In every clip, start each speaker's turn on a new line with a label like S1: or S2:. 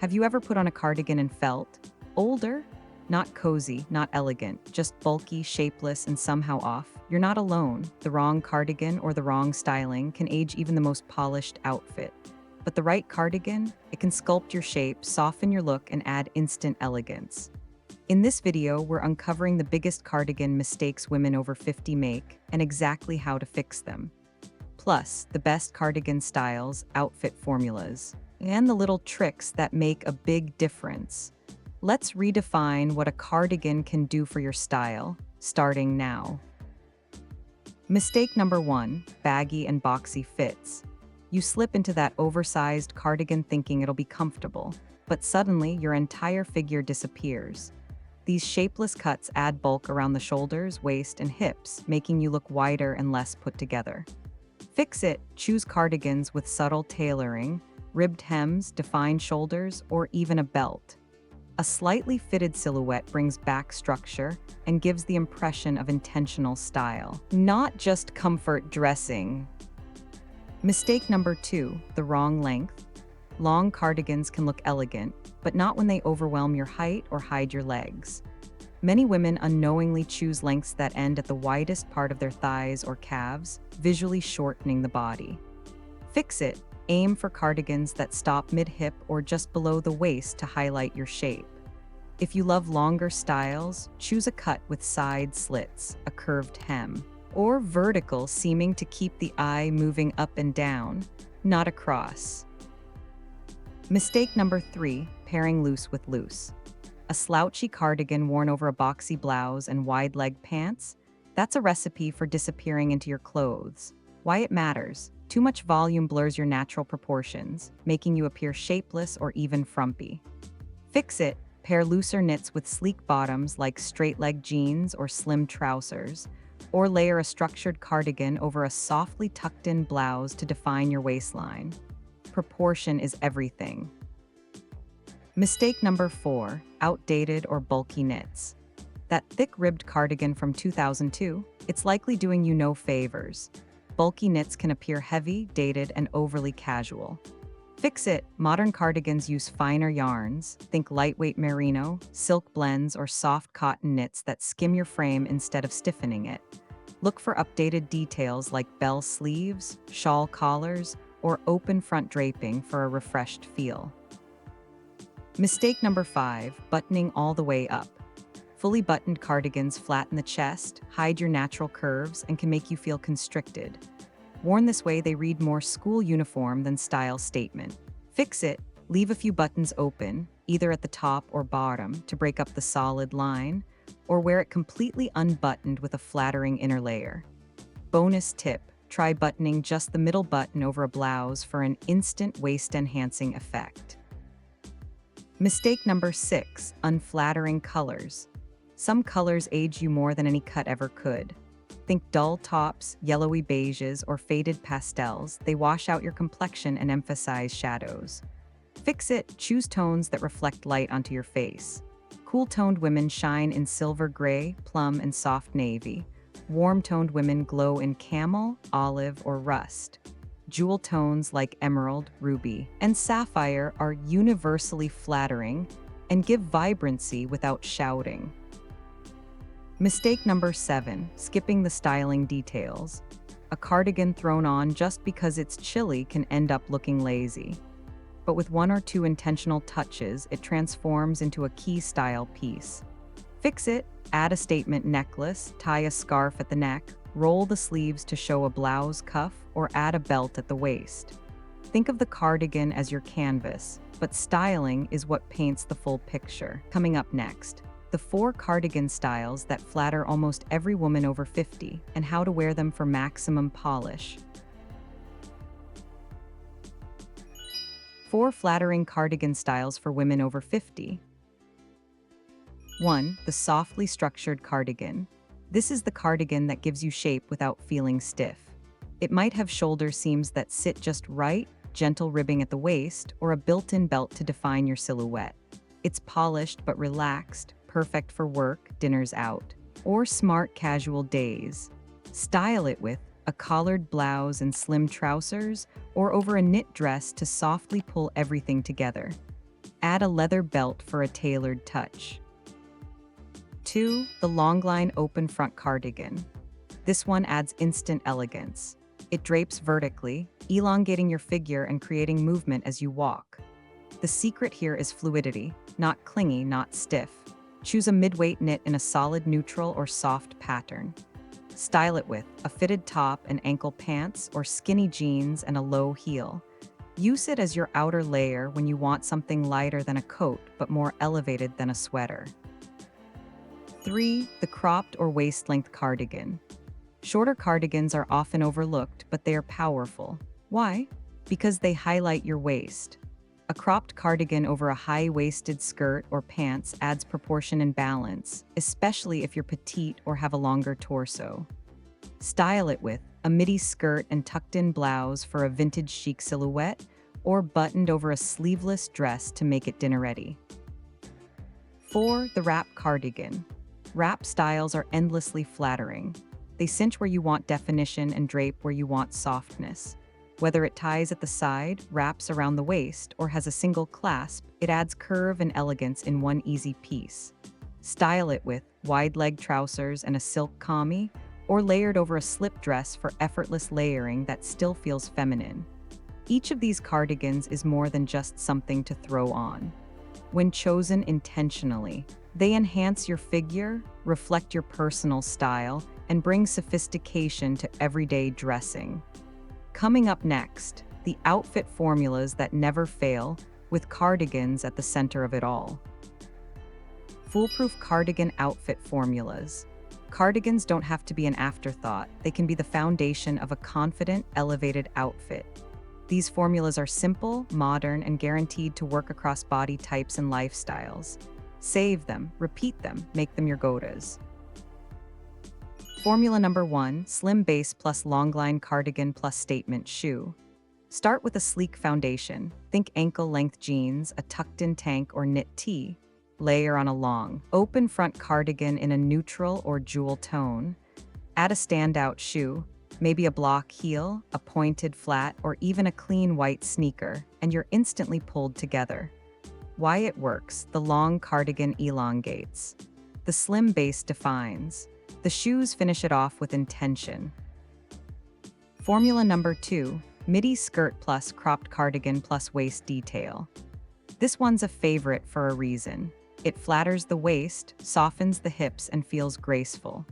S1: Have you ever put on a cardigan and felt older? Not cozy, not elegant, just bulky, shapeless, and somehow off. You're not alone. The wrong cardigan or the wrong styling can age even the most polished outfit. But the right cardigan, it can sculpt your shape, soften your look, and add instant elegance. In this video, we're uncovering the biggest cardigan mistakes women over 50 make and exactly how to fix them. Plus, the best cardigan styles, outfit formulas, and the little tricks that make a big difference. Let's redefine what a cardigan can do for your style, starting now. Mistake number 1, baggy and boxy fits. You slip into that oversized cardigan thinking it'll be comfortable, but suddenly your entire figure disappears. These shapeless cuts add bulk around the shoulders, waist, and hips, making you look wider and less put together. Fix it. Choose cardigans with subtle tailoring, ribbed hems, defined shoulders, or even a belt. A slightly fitted silhouette brings back structure and gives the impression of intentional style, not just comfort dressing. Mistake number 2, the wrong length. Long cardigans can look elegant, but not when they overwhelm your height or hide your legs. Many women unknowingly choose lengths that end at the widest part of their thighs or calves, visually shortening the body. Fix it. Aim for cardigans that stop mid-hip or just below the waist to highlight your shape. If you love longer styles, choose a cut with side slits, a curved hem, or vertical seaming to keep the eye moving up and down, not across. Mistake number 3, pairing loose with loose. A slouchy cardigan worn over a boxy blouse and wide-leg pants? That's a recipe for disappearing into your clothes. Why it matters? Too much volume blurs your natural proportions, making you appear shapeless or even frumpy. Fix it. Pair looser knits with sleek bottoms like straight-leg jeans or slim trousers, or layer a structured cardigan over a softly tucked-in blouse to define your waistline. Proportion is everything. Mistake number 4, outdated or bulky knits. That thick-ribbed cardigan from 2002, it's likely doing you no favors. Bulky knits can appear heavy, dated, and overly casual. Fix it. Modern cardigans use finer yarns, think lightweight merino, silk blends, or soft cotton knits that skim your frame instead of stiffening it. Look for updated details like bell sleeves, shawl collars, or open front draping for a refreshed feel. Mistake number 5, buttoning all the way up. Fully buttoned cardigans flatten the chest, hide your natural curves, and can make you feel constricted. Worn this way, they read more school uniform than style statement. Fix it. Leave a few buttons open, either at the top or bottom, to break up the solid line, or wear it completely unbuttoned with a flattering inner layer. Bonus tip, try buttoning just the middle button over a blouse for an instant waist-enhancing effect. Mistake number 6, unflattering colors. Some colors age you more than any cut ever could. Think dull taups, yellowy beiges, or faded pastels. They wash out your complexion and emphasize shadows. Fix it. Choose tones that reflect light onto your face. Cool-toned women shine in silver gray, plum, and soft navy. Warm-toned women glow in camel, olive, or rust. Jewel tones like emerald, ruby, and sapphire are universally flattering and give vibrancy without shouting. Mistake number 7, skipping the styling details. A cardigan thrown on just because it's chilly can end up looking lazy. But with 1 or 2 intentional touches, it transforms into a key style piece. Fix it. Add a statement necklace, tie a scarf at the neck, roll the sleeves to show a blouse cuff, or add a belt at the waist. Think of the cardigan as your canvas, but styling is what paints the full picture. Coming up next, the 4 cardigan styles that flatter almost every woman over 50 and how to wear them for maximum polish. 4 flattering cardigan styles for women over 50. 1. The softly structured cardigan. This is the cardigan that gives you shape without feeling stiff. It might have shoulder seams that sit just right, gentle ribbing at the waist, or a built-in belt to define your silhouette. It's polished but relaxed, perfect for work, dinners out, or smart casual days. Style it with a collared blouse and slim trousers, or over a knit dress to softly pull everything together. Add a leather belt for a tailored touch. 2. The longline open front cardigan. This one adds instant elegance. It drapes vertically, elongating your figure and creating movement as you walk. The secret here is fluidity, not clingy, not stiff. Choose a mid-weight knit in a solid neutral or soft pattern. Style it with a fitted top and ankle pants or skinny jeans and a low heel. Use it as your outer layer when you want something lighter than a coat but more elevated than a sweater. 3. The cropped or waist-length cardigan. Shorter cardigans are often overlooked, but they are powerful. Why? Because they highlight your waist. A cropped cardigan over a high-waisted skirt or pants adds proportion and balance, especially if you're petite or have a longer torso. Style it with a midi skirt and tucked-in blouse for a vintage chic silhouette, or buttoned over a sleeveless dress to make it dinner-ready. 4. The wrap cardigan. Wrap styles are endlessly flattering. They cinch where you want definition and drape where you want softness. Whether it ties at the side, wraps around the waist, or has a single clasp, it adds curve and elegance in one easy piece. Style it with wide leg trousers and a silk camis, or layered over a slip dress for effortless layering that still feels feminine. Each of these cardigans is more than just something to throw on. When chosen intentionally, they enhance your figure, reflect your personal style, and bring sophistication to everyday dressing. Coming up next, the outfit formulas that never fail, with cardigans at the center of it all. Foolproof cardigan outfit formulas. Cardigans don't have to be an afterthought. They can be the foundation of a confident, elevated outfit. These formulas are simple, modern, and guaranteed to work across body types and lifestyles. Save them, repeat them, make them your go-tos. Formula number 1, slim base plus longline cardigan plus statement shoe. Start with a sleek foundation. Think ankle-length jeans, a tucked-in tank or knit tee. Layer on a long, open front cardigan in a neutral or jewel tone. Add a standout shoe, maybe a block heel, a pointed flat, or even a clean white sneaker, and you're instantly pulled together. Why it works: the long cardigan elongates. The slim base defines. The shoes finish it off with intention. Formula number 2, midi skirt plus cropped cardigan plus waist detail. This one's a favorite for a reason. It flatters the waist, softens the hips, and feels graceful.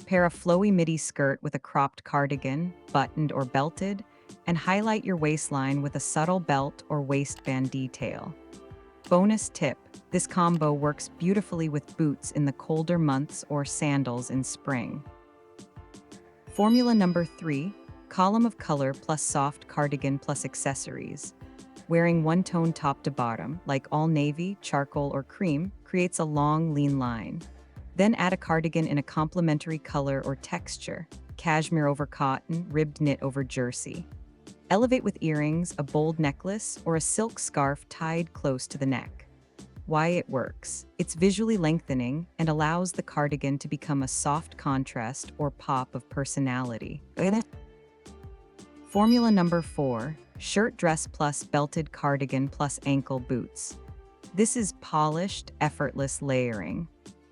S1: Pair a flowy midi skirt with a cropped cardigan, buttoned or belted, and highlight your waistline with a subtle belt or waistband detail. Bonus tip: this combo works beautifully with boots in the colder months or sandals in spring. Formula number 3, column of color plus soft cardigan plus accessories. Wearing one tone top to bottom, like all navy, charcoal, or cream, creates a long, lean line. Then add a cardigan in a complementary color or texture: cashmere over cotton, ribbed knit over jersey. Elevate with earrings, a bold necklace, or a silk scarf tied close to the neck. Why it works: it's visually lengthening and allows the cardigan to become a soft contrast or pop of personality. Formula number 4, shirt dress plus belted cardigan plus ankle boots. This is polished, effortless layering.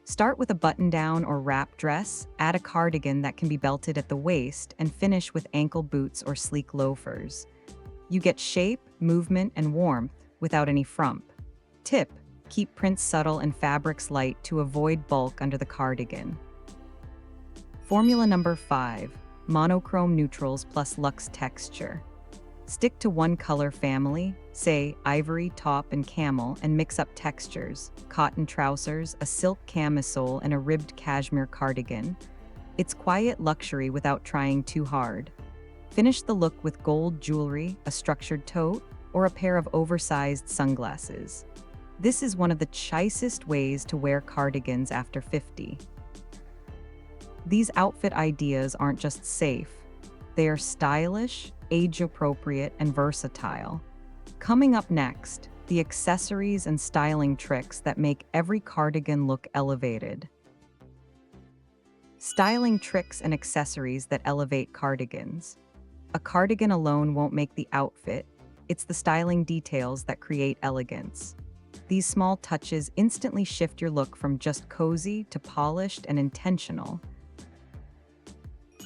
S1: Start with a button-down or wrap dress, add a cardigan that can be belted at the waist, and finish with ankle boots or sleek loafers. You get shape, movement, and warmth without any frump. Tip: keep prints subtle and fabrics light to avoid bulk under the cardigan. Formula number 5, monochrome neutrals plus luxe texture. Stick to one color family, say ivory, taupe, and camel, and mix up textures: cotton trousers, a silk camisole, and a ribbed cashmere cardigan. It's quiet luxury without trying too hard. Finish the look with gold jewelry, a structured tote, or a pair of oversized sunglasses. This is one of the choicest ways to wear cardigans after 50. These outfit ideas aren't just safe. They are stylish, age-appropriate, and versatile. Coming up next, the accessories and styling tricks that make every cardigan look elevated. Styling tricks and accessories that elevate cardigans. A cardigan alone won't make the outfit. It's the styling details that create elegance. These small touches instantly shift your look from just cozy to polished and intentional.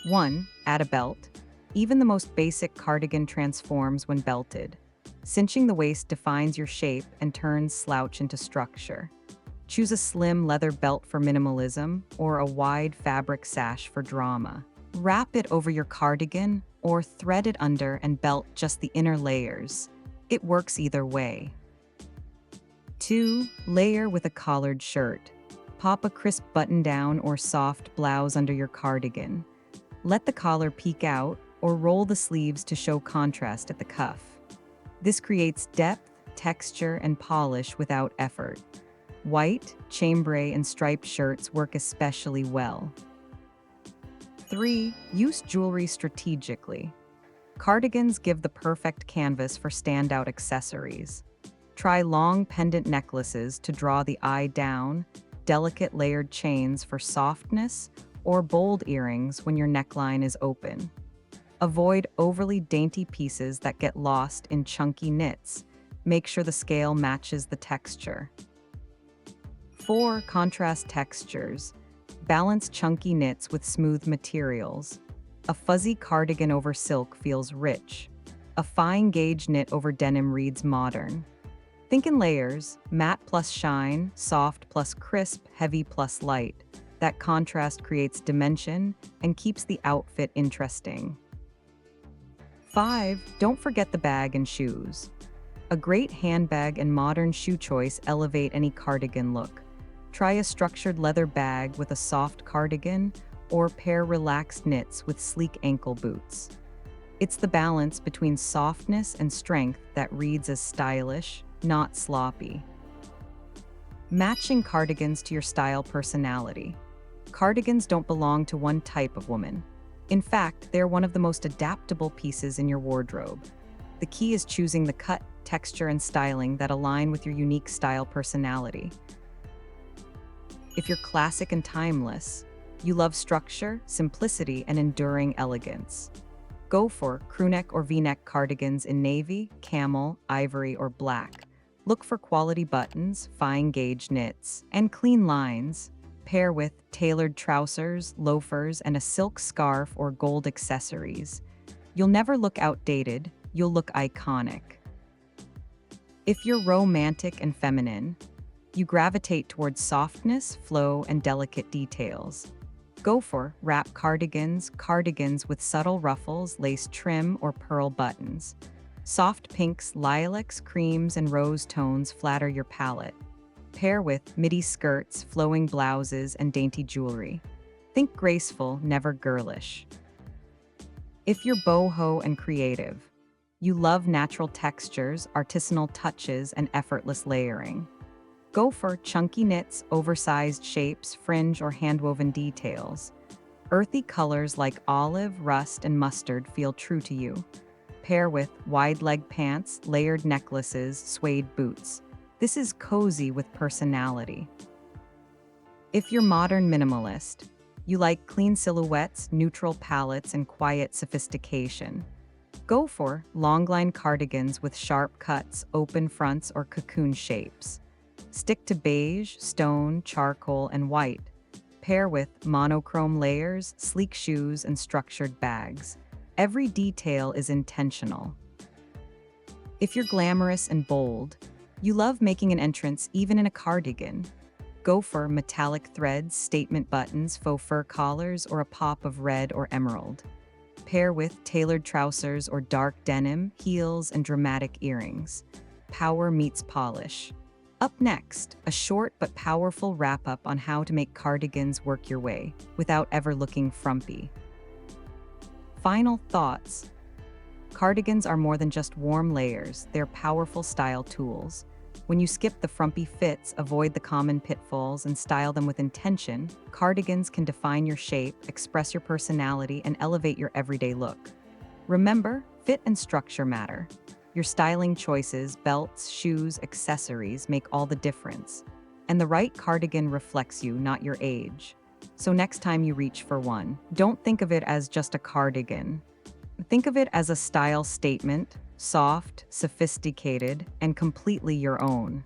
S1: 1. Add a belt. Even the most basic cardigan transforms when belted. Cinching the waist defines your shape and turns slouch into structure. Choose a slim leather belt for minimalism or a wide fabric sash for drama. Wrap it over your cardigan or thread it under and belt just the inner layers. It works either way. 2. Layer with a collared shirt. Pop a crisp button-down or soft blouse under your cardigan. Let the collar peek out or roll the sleeves to show contrast at the cuff. This creates depth, texture, and polish without effort. White, chambray, and striped shirts work especially well. 3. Use jewelry strategically. Cardigans give the perfect canvas for standout accessories. Try long pendant necklaces to draw the eye down, delicate layered chains for softness, or bold earrings when your neckline is open. Avoid overly dainty pieces that get lost in chunky knits. Make sure the scale matches the texture. 4. Contrast textures. Balance chunky knits with smooth materials. A fuzzy cardigan over silk feels rich. A fine gauge knit over denim reads modern. Think in layers: matte plus shine, soft plus crisp, heavy plus light. That contrast creates dimension and keeps the outfit interesting. 5. Don't forget the bag and shoes. A great handbag and modern shoe choice elevate any cardigan look. Try a structured leather bag with a soft cardigan, or pair relaxed knits with sleek ankle boots. It's the balance between softness and strength that reads as stylish, not sloppy. Matching cardigans to your style personality. Cardigans don't belong to one type of woman. In fact, they're one of the most adaptable pieces in your wardrobe. The key is choosing the cut, texture, and styling that align with your unique style personality. If you're classic and timeless, you love structure, simplicity, and enduring elegance. Go for crewneck or V-neck cardigans in navy, camel, ivory, or black. Look for quality buttons, fine gauge knits, and clean lines. Pair with tailored trousers, loafers, and a silk scarf or gold accessories. You'll never look outdated, you'll look iconic. If you're romantic and feminine, you gravitate towards softness, flow, and delicate details. Go for wrap cardigans, cardigans with subtle ruffles, lace trim, or pearl buttons. Soft pinks, lilacs, creams, and rose tones flatter your palette. Pair with midi skirts, flowing blouses, and dainty jewelry. Think graceful, never girlish. If you're boho and creative, you love natural textures, artisanal touches, and effortless layering. Go for chunky knits, oversized shapes, fringe, or handwoven details. Earthy colors like olive, rust, and mustard feel true to you. Pair with wide leg pants, layered necklaces, suede boots. This is cozy with personality. If you're modern minimalist, you like clean silhouettes, neutral palettes, and quiet sophistication. Go for long-line cardigans with sharp cuts, open fronts, or cocoon shapes. Stick to beige, stone, charcoal, and white. Pair with monochrome layers, sleek shoes, and structured bags. Every detail is intentional. If you're glamorous and bold, you love making an entrance even in a cardigan. Go for metallic threads, statement buttons, faux fur collars, or a pop of red or emerald. Pair with tailored trousers or dark denim, heels, and dramatic earrings. Power meets polish. Up next, a short but powerful wrap-up on how to make cardigans work your way without ever looking frumpy. Final thoughts. Cardigans are more than just warm layers, they're powerful style tools. When you skip the frumpy fits, avoid the common pitfalls, and style them with intention, cardigans can define your shape, express your personality, and elevate your everyday look. Remember, fit and structure matter. Your styling choices, belts, shoes, accessories make all the difference. And the right cardigan reflects you, not your age. So next time you reach for one, don't think of it as just a cardigan. Think of it as a style statement, soft, sophisticated, and completely your own.